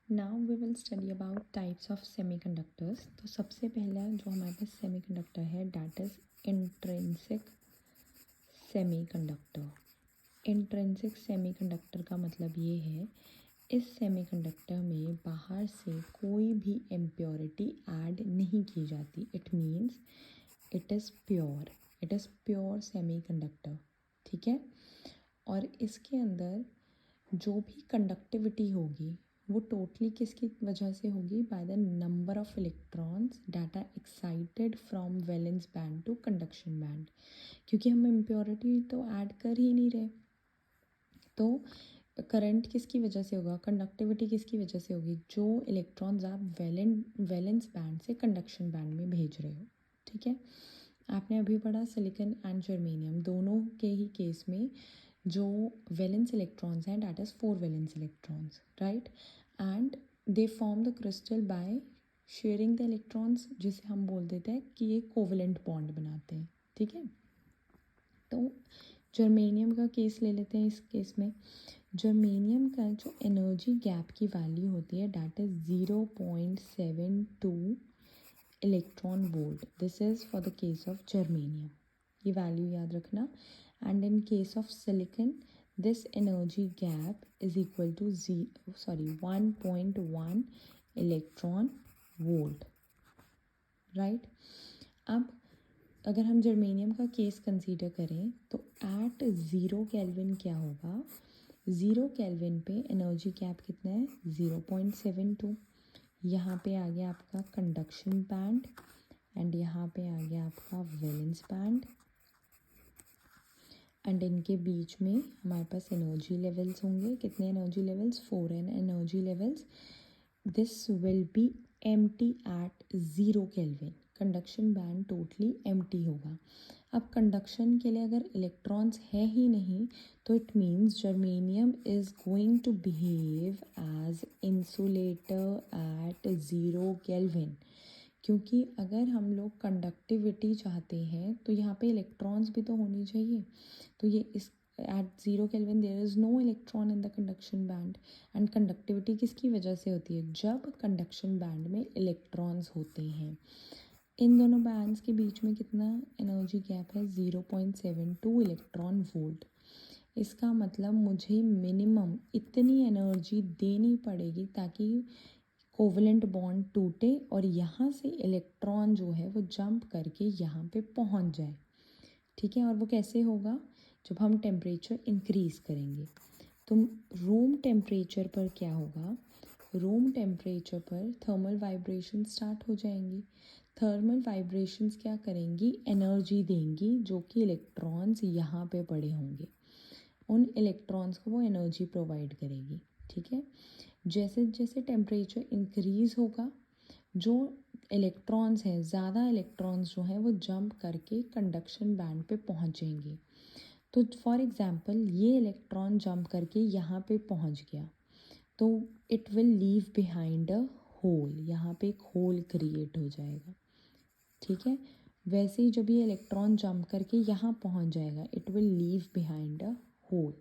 Now we will study about types of semiconductors. तो सबसे पहला जो हमारे पास सेमीकंडक्टर है that is intrinsic semiconductor. Intrinsic semiconductor का मतलब ये है इस सेमीकंडक्टर में बाहर से कोई भी इम्प्योरिटी ऐड नहीं की जाती। It means it is pure semiconductor. ठीक है। और इसके अंदर जो भी कंडक्टिविटी होगी वो टोटली किसकी वजह से होगी? By the number of electrons that are excited from valence band to conduction band. क्योंकि हम इम्प्योरिटी तो ऐड कर ही नहीं रहे, तो करंट किसकी वजह से होगा? कंडक्टिविटी किसकी वजह से होगी? जो इलेक्ट्रॉन्स आप वैलेंस बैंड से कंडक्शन बैंड में भेज रहे हो। ठीक है। आपने अभी पढ़ा सिलिकॉन एंड जर्मेनियम दोनों के ही केस में जो वैलेंस इलेक्ट्रॉन्स हैं that is 4 valence electrons, right. And they form the crystal by sharing the electrons, जिसे हम बोल देते हैं कि ये कोवलेंट बॉन्ड बनाते हैं। ठीक है। तो जर्मेनियम का केस ले लेते हैं। इस केस में जर्मेनियम का जो एनर्जी गैप की वैल्यू होती है that is 0.72 electron volt. This is for the case of germanium, ये वैल्यू याद रखना। And in case of silicon this energy gap is equal to 1.1 electron volt, right. अब अगर हम जर्मेनियम का केस कंसीडर करें तो एट 0 केल्विन क्या होगा? 0 केल्विन पे एनर्जी गैप कितना है? 0.72। यहाँ पे आ गया आपका कंडक्शन बैंड एंड यहाँ पे आ गया आपका वैलेंस बैंड। एंड इनके बीच में हमारे पास एनर्जी लेवल्स होंगे। कितने energy levels? 4 energy levels. This will be empty at 0 kelvin. Conduction band totally empty होगा। अब कंडक्शन के लिए अगर इलेक्ट्रॉन्स है ही नहीं तो it means germanium is going to behave as insulator at 0 kelvin. क्योंकि अगर हम लोग कंडक्टिविटी चाहते हैं तो यहाँ पे इलेक्ट्रॉन्स भी तो होनी चाहिए। तो ये इस at 0 kelvin there is no electron in the conduction band. And conductivity किसकी वजह से होती है? जब कंडक्शन बैंड में इलेक्ट्रॉन्स होते हैं। इन दोनों बैंड्स के बीच में कितना एनर्जी गैप है? 0.72 इलेक्ट्रॉन वोल्ट। इसका मतलब मुझे मिनिमम इतनी एनर्जी देनी पड़ेगी ताकि कोवलेंट बॉन्ड टूटे और यहाँ से इलेक्ट्रॉन जो है वो जंप करके यहाँ पे पहुँच जाए। ठीक है। और वो कैसे होगा? जब हम टेम्परेचर इंक्रीज़ करेंगे। तो रूम टेम्परेचर पर क्या होगा? रूम टेम्परेचर पर थर्मल वाइब्रेशन स्टार्ट हो जाएंगी। थर्मल वाइब्रेशंस क्या करेंगी? एनर्जी देंगी जो कि इलेक्ट्रॉन्स यहाँ पे पड़े होंगे। उन इलेक्ट्रॉन्स को वो एनर्जी प्रोवाइड करेगी। ठीक है। जैसे जैसे टेम्परेचर इंक्रीज़ होगा जो इलेक्ट्रॉन्स हैं, ज़्यादा इलेक्ट्रॉन्स जो हैं वो जंप करके कंडक्शन बैंड पे पहुँचेंगे। तो फॉर एग्ज़ाम्पल ये इलेक्ट्रॉन जंप करके यहाँ पे पहुँच गया तो it will leave behind a hole. यहाँ पे एक होल क्रिएट हो जाएगा। ठीक है। वैसे ही जब ये इलेक्ट्रॉन जंप करके यहाँ पहुँच जाएगा it will leave behind a hole.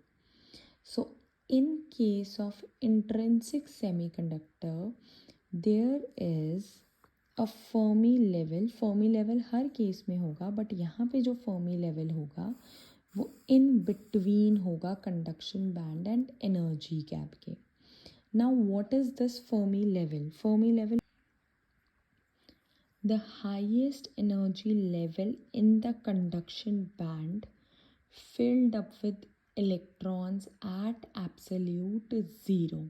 So in case of intrinsic semiconductor there is a Fermi level her case में होगा, बट यहाँ पे जो Fermi level होगा वो in between होगा conduction band and energy gap के। Now what is this Fermi level? Fermi level the highest energy level in the conduction band filled up with electrons at absolute zero।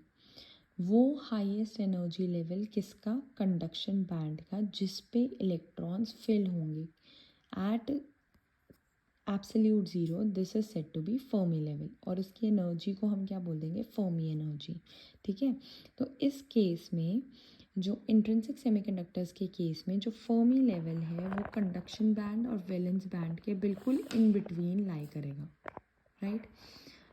वो highest energy level किसका? Conduction band का, जिस पे electrons fill होंगे at absolute zero. This is said to be Fermi level और उसकी energy को हम क्या बोल देंगे? Fermi energy. ठीक है। तो इस केस में जो इंट्रिंसिक सेमीकंडक्टर्स के केस में जो फर्मी लेवल है वो कंडक्शन बैंड और वैलेंस बैंड के बिल्कुल इन बिटवीन लाई करेगा, राइट।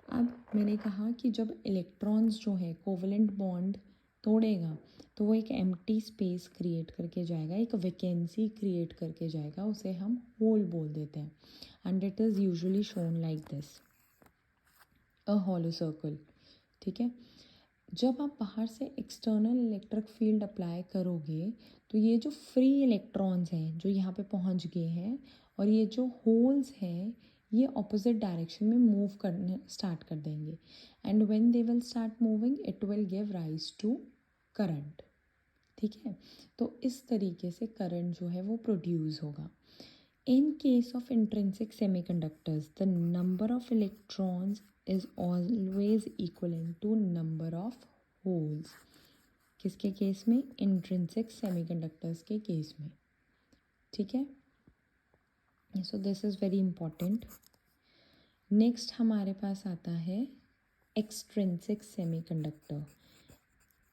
अब मैंने कहा कि जब इलेक्ट्रॉन्स जो है कोवलेंट बॉन्ड तोड़ेगा तो वो एक एम्प्टी स्पेस क्रिएट करके जाएगा, एक वैकेंसी क्रिएट करके जाएगा, उसे हम होल बोल देते हैं। And it is usually shown like this, a hollow circle. ठीक है। जब आप बाहर से एक्सटर्नल इलेक्ट्रिक फील्ड अप्लाई करोगे तो ये जो फ्री इलेक्ट्रॉन्स हैं जो यहाँ पे पहुँच गए हैं और ये जो होल्स हैं ये ऑपोजिट डायरेक्शन में मूव करने स्टार्ट कर देंगे and when they will start moving it will give rise to current. ठीक है, तो इस तरीके से करंट जो है वो प्रोड्यूस होगा। In case of intrinsic semiconductors, the number of electrons is always equivalent to number of holes. किसके केस में? Intrinsic semiconductors के केस में। ठीक है, so this is very important. Next हमारे पास आता है extrinsic semiconductor.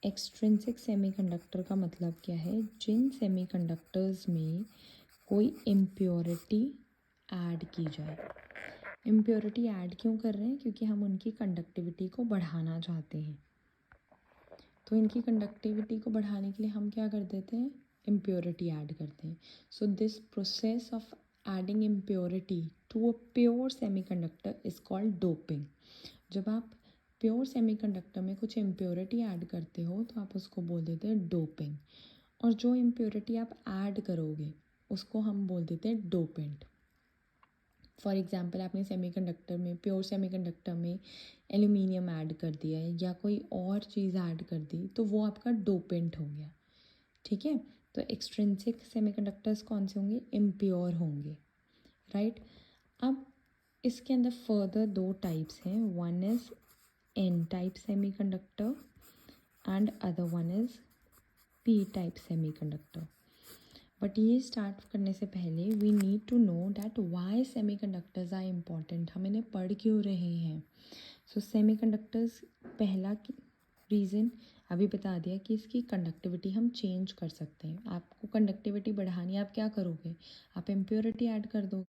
एक्सट्रिंसिक सेमीकंडक्टर का मतलब क्या है? जिन सेमीकंडक्टर्स में कोई इम्प्योरिटी ऐड की जाए। इम्प्योरिटी ऐड क्यों कर रहे हैं? क्योंकि हम उनकी कंडक्टिविटी को बढ़ाना चाहते हैं। तो इनकी कंडक्टिविटी को बढ़ाने के लिए हम क्या कर देते हैं? इम्प्योरिटी ऐड करते हैं। So this process of adding impurity to a pure semiconductor is called doping. जब आप प्योर सेमीकंडक्टर में कुछ इम्प्योरिटी ऐड करते हो तो आप उसको बोल देते हैं डोपिंग, और जो इम्प्योरिटी आप ऐड करोगे उसको हम बोल देते हैं डोपेंट। फॉर एग्जांपल आपने सेमीकंडक्टर में, प्योर सेमीकंडक्टर में एल्यूमिनियम ऐड कर दिया है या कोई और चीज़ ऐड कर दी तो वो आपका डोपेंट हो गया। ठीक है, तो एक्सट्रिंसिक सेमीकंडक्टर्स कौन से होंगे? इम्प्योर होंगे, राइट। अब इसके अंदर फर्दर दो टाइप्स हैं, one is N type semiconductor and other one is P type semiconductor. But ये स्टार्ट करने से पहले we need to know that why semiconductors are important, हम इन्हें पढ़ क्यों रहे हैं। सो सेमीकंडक्टर्स पहला रीज़न अभी बता दिया कि इसकी कंडक्टिविटी हम चेंज कर सकते हैं। आपको कंडक्टिविटी बढ़ानी है, आप क्या करोगे? आप इम्प्योरिटी ऐड कर दो।